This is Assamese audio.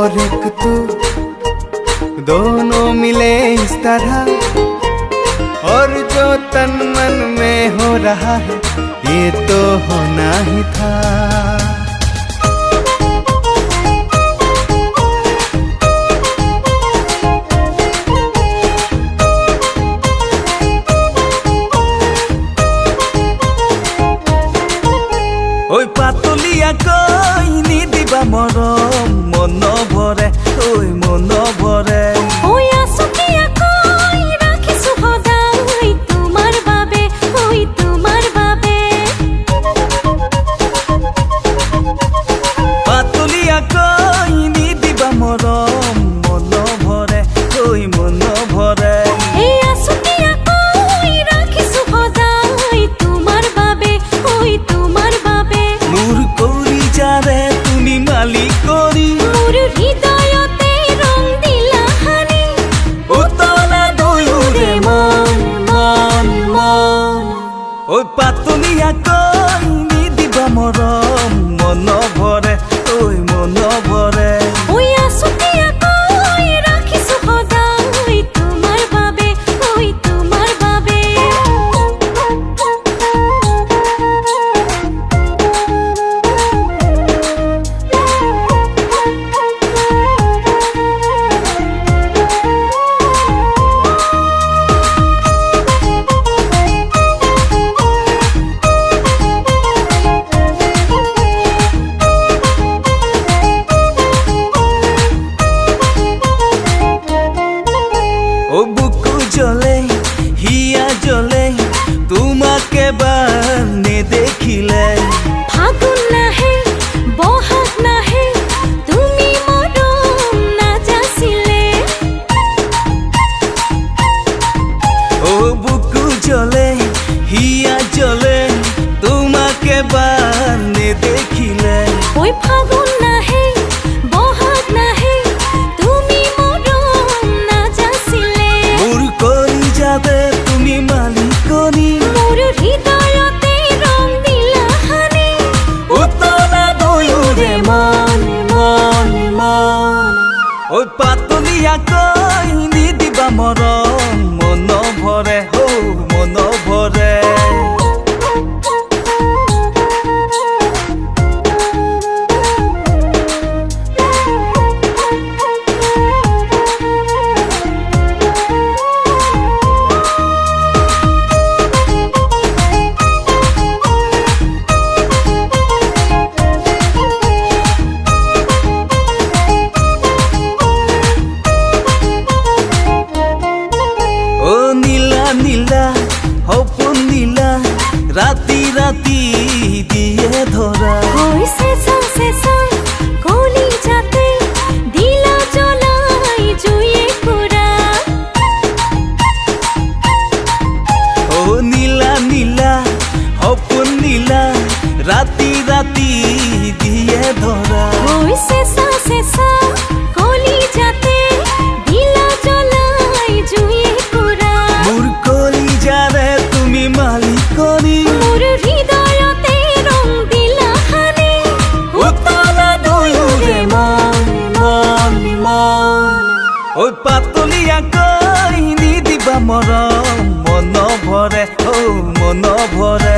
और एक तू, दोनों मिले इस तरह। और जो तन मन में हो रहा है ये तो होना ही था। ওই পাতলিয়া কই নিদিবা মৰম মন ভৰে ওই মন ভৰে। ওই আসুকিয়া কই ৰাখিছো সদাই তোমাৰ বাবে ওই তোমাৰ বাবে। পাতলিয়া কই নিদিবা মৰম মন ভৰে ওই মন ভৰে। এই আসুকিয়া কই ৰাখিছো সদাই তোমাৰ বাবে ওই তোমাৰ বাবে। মোৰ কলিজাৰে তুমি মালিক কৰি মোৰ হৃদয়তে ৰং দিলা হানি। উতলা দুয়োৰে মন মন মন। ওই পাতলিয়া কই নিদিবা মৰম মন ভৰে ওই মন ভৰে। ওই আসুকিয়া কই রাখিছো সদাই তোমার বাবে ওই তোমার বাবে। ও বুকু জ্বলে হিয়া জ্বলে তোমাকে এবার নেদেখিলে। ফাগুন নাহে বহাগ নাহে তুমি মরম না যাচিলে। ও বুকু জ্বলে হিয়া জ্বলে তোমাকে এবার নেদেখিলে। ওই ফাগুন নাহে বহাগ নাহে তুমি মরম না যাচিলে। মোর কলিজাতে তুমি মালিকনি মোর হৃদয়তে রং দিলা হানি। উতলা দুয়োৰে মন মন মন। ওই পাতলিয়া কই নিদিবা মৰম মন ভৰে হৌ মন ভৰে। ও নীলা নীলা সপোন নীলা ৰাতি ৰাতি দিয়ে ধৰা। ওই সেসা সেসা কলিজাতে দিলা জ্বলাই জুয়ে পুৰা। ও নীলা নীলা সপোন নীলা ৰাতি ৰাতি দিয়ে ধৰা। ওই সেসা সেসা কলিজাতে দিলা জ্বলাই জুয়ে পুৰা। মোৰ কলিজাৰে তুমি মালিকনি মোৰ হৃদয়তে ৰং দিলা হানি। উতলা দুয়োৰে মন মন মন। ওই পাতলিয়া কই নিদিবা মৰম মন ভৰে ঔ মন ভৰে।